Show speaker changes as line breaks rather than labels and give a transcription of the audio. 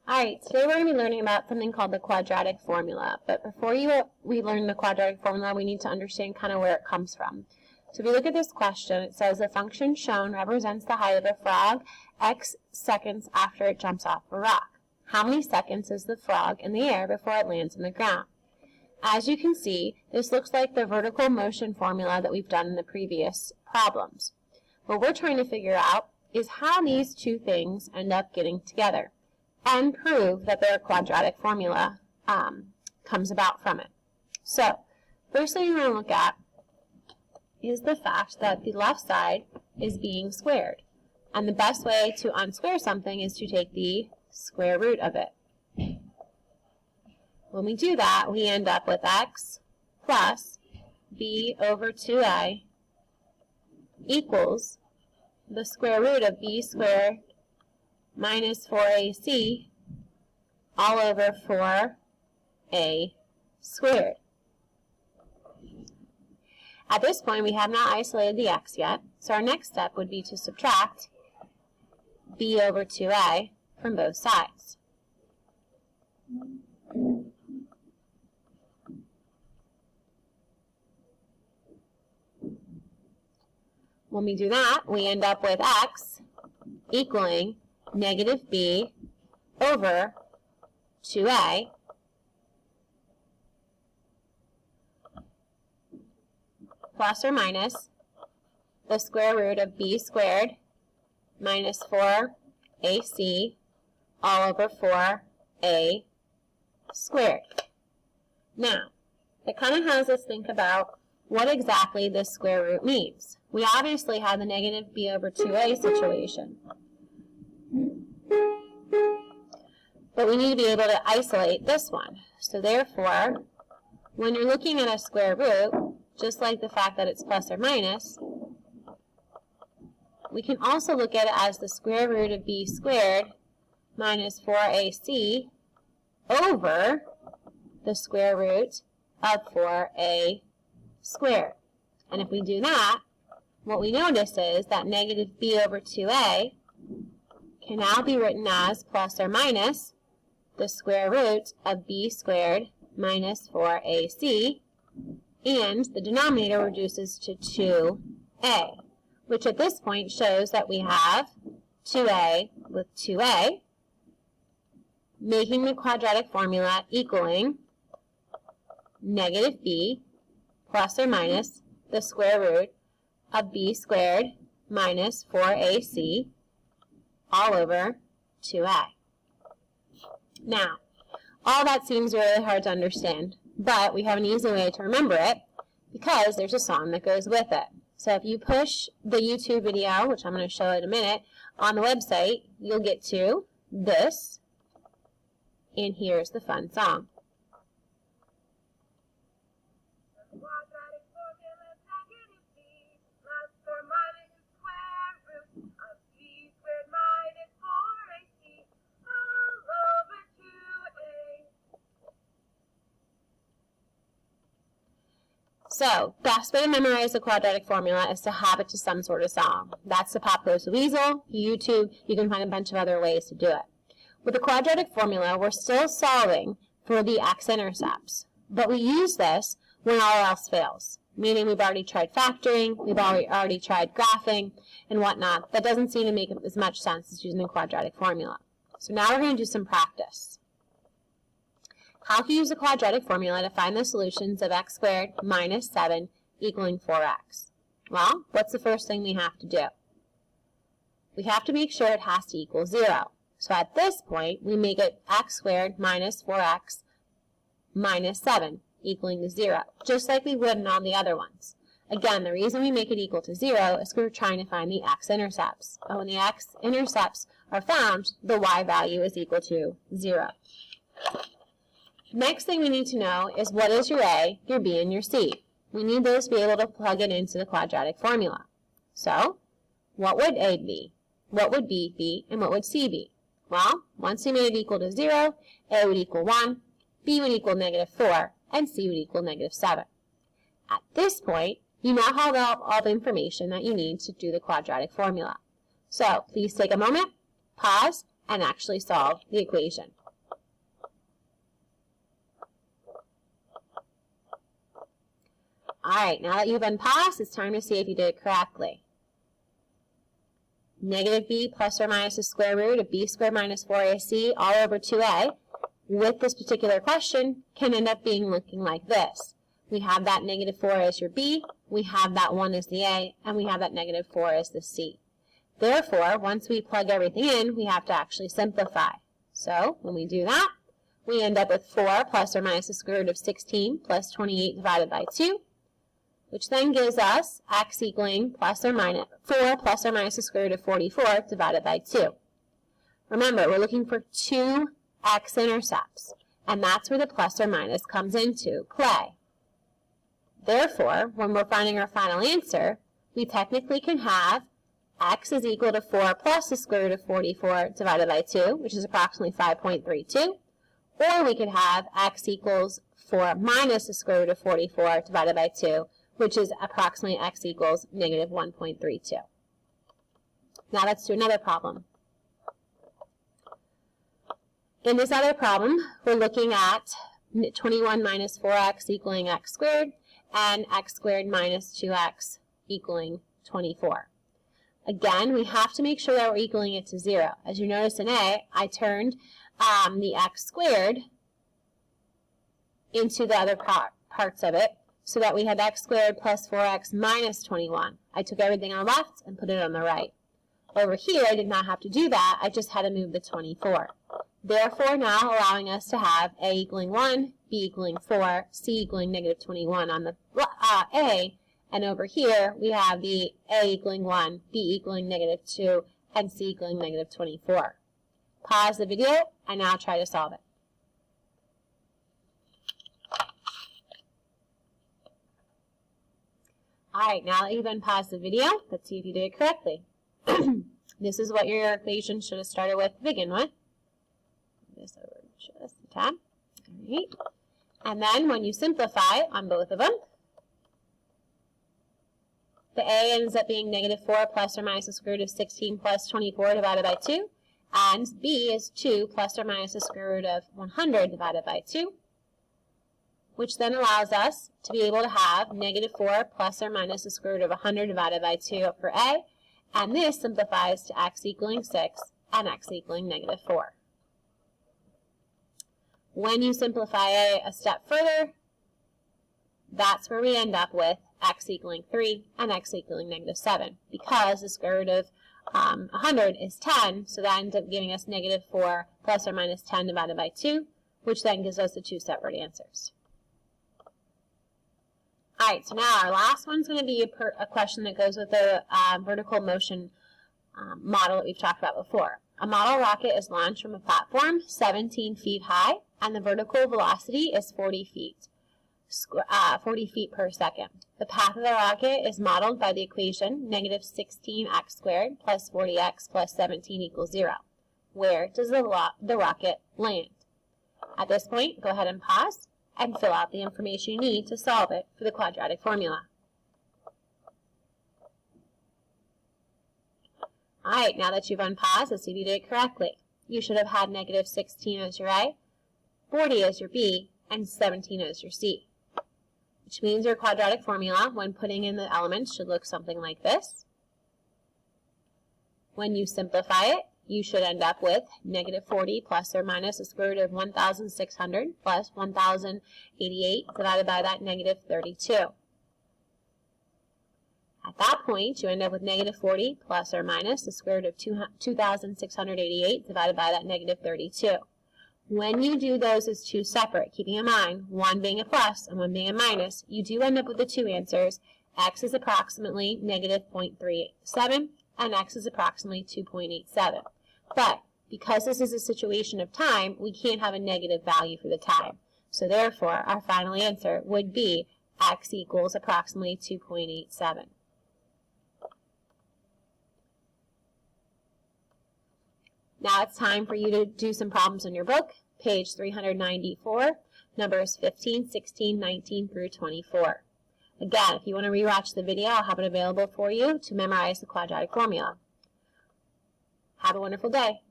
Alright, today we're going to be learning about something called the quadratic formula. But before we learn the quadratic formula, we need to understand kind of where it comes from. So if you look at this question, it says the function shown represents the height of a frog x seconds after it jumps off a rock. How many seconds is the frog in the air before it lands on the ground? As you can see, this looks like the vertical motion formula that we've done in the previous problems. What we're trying to figure out is how these two things end up getting together and prove that their quadratic formula comes about from it. So, first thing you're going to look at is the fact that the left side is being squared. And the best way to unsquare something is to take the square root of it. When we do that, we end up with x plus b over 2a equals the square root of b squared minus 4ac all over 4a squared. At this point, we have not isolated the x yet, so our next step would be to subtract b over 2a from both sides. When we do that, we end up with x equaling negative b over 2a plus or minus the square root of b squared minus 4ac all over 4a squared. Now, that kind of has us think about what exactly this square root means. We obviously have the negative b over 2a situation. But we need to be able to isolate this one. So therefore, when you're looking at a square root, just like the fact that it's plus or minus, we can also look at it as the square root of b squared minus 4ac over the square root of 4a squared. And if we do that, what we notice is that negative b over 2a can now be written as plus or minus the square root of b squared minus 4ac, and the denominator reduces to 2a, which at this point shows that we have 2a with 2a, making the quadratic formula equaling negative b plus or minus the square root of b squared minus 4ac all over 2a. Now, all that seems really hard to understand, but we have an easy way to remember it because there's a song that goes with it. So if you push the YouTube video, which I'm going to show in a minute, on the website, you'll get to this, and here's the fun song. So, best way to memorize the quadratic formula is to have it to some sort of song. That's the Pop Goes the Weasel, YouTube. You can find a bunch of other ways to do it. With the quadratic formula, we're still solving for the x-intercepts. But we use this when all else fails. Meaning we've already tried factoring, we've already tried graphing, and whatnot. That doesn't seem to make as much sense as using the quadratic formula. So now we're going to do some practice. How can you use the quadratic formula to find the solutions of x squared minus 7 equaling 4x? Well, what's the first thing we have to do? We have to make sure it has to equal 0. So at this point, we make it x squared minus 4x minus 7 equaling to 0, just like we would in all the other ones. Again, the reason we make it equal to 0 is we're trying to find the x-intercepts. And when the x-intercepts are found, the y value is equal to 0. Next thing we need to know is what is your A, your B, and your C. We need those to be able to plug it into the quadratic formula. So, what would A be? What would B be? And what would C be? Well, once we made it equal to 0, A would equal 1, B would equal negative 4, and C would equal negative 7. At this point, you now have all the information that you need to do the quadratic formula. So, please take a moment, pause, and actually solve the equation. All right, now that you've unpaused, it's time to see if you did it correctly. Negative b plus or minus the square root of b squared minus 4ac all over 2a with this particular question can end up being looking like this. We have that negative 4 as your b, we have that 1 as the a, and we have that negative 4 as the c. Therefore, once we plug everything in, we have to actually simplify. So, when we do that, we end up with 4 plus or minus the square root of 16 plus 28 divided by 2, which then gives us x equaling plus or minus 4 plus or minus the square root of 44 divided by 2. Remember, we're looking for two x-intercepts, and that's where the plus or minus comes into play. Therefore, when we're finding our final answer, we technically can have x is equal to 4 plus the square root of 44 divided by 2, which is approximately 5.32, or we could have x equals 4 minus the square root of 44 divided by 2, which is approximately x equals negative 1.32. Now let's do another problem. In this other problem, we're looking at 21 minus 4x equaling x squared, and x squared minus 2x equaling 24. Again, we have to make sure that we're equaling it to 0. As you notice in A, I turned the x squared into the other parts of it, so that we had x squared plus 4x minus 21. I took everything on the left and put it on the right. Over here, I did not have to do that. I just had to move the 24. Therefore, now allowing us to have a equaling 1, b equaling 4, c equaling negative 21 on the A, and over here, we have the a equaling 1, b equaling negative 2, and c equaling negative 24. Pause the video, and now try to solve it. All right, now that you've unpaused the video, let's see if you did it correctly. This is what your equation should have started with to begin with. This over just a tab. All right. And then when you simplify on both of them, the a ends up being negative 4 plus or minus the square root of 16 plus 24 divided by 2, and b is 2 plus or minus the square root of 100 divided by 2, which then allows us to be able to have negative 4 plus or minus the square root of 100 divided by 2 for a, and this simplifies to x equaling 6 and x equaling negative 4. When you simplify a step further, that's where we end up with x equaling 3 and x equaling negative 7, because the square root of 100 is 10, so that ends up giving us negative 4 plus or minus 10 divided by 2, which then gives us the two separate answers. All right, so now our last one's going to be a question that goes with the vertical motion model that we've talked about before. A model rocket is launched from a platform 17 feet high, and the vertical velocity is 40 feet per second. The path of the rocket is modeled by the equation negative 16x squared plus 40x plus 17 equals 0. Where does the rocket land? At this point, go ahead and pause and fill out the information you need to solve it for the quadratic formula. All right, now that you've unpaused, let's see if you did it correctly. You should have had negative 16 as your A, 40 as your B, and 17 as your C, which means your quadratic formula, when putting in the elements, should look something like this. When you simplify it, you should end up with negative 40 plus or minus the square root of 1,600 plus 1,088 divided by that negative 32. At that point, you end up with negative 40 plus or minus the square root of 2,688 divided by that negative 32. When you do those as two separate, keeping in mind one being a plus and one being a minus, you do end up with the two answers. X is approximately negative 0.387 and x is approximately 2.87. But because this is a situation of time, we can't have a negative value for the time. So therefore, our final answer would be x equals approximately 2.87. Now it's time for you to do some problems in your book, page 394, numbers 15, 16, 19 through 24. Again, if you want to rewatch the video, I'll have it available for you to memorize the quadratic formula. Have a wonderful day.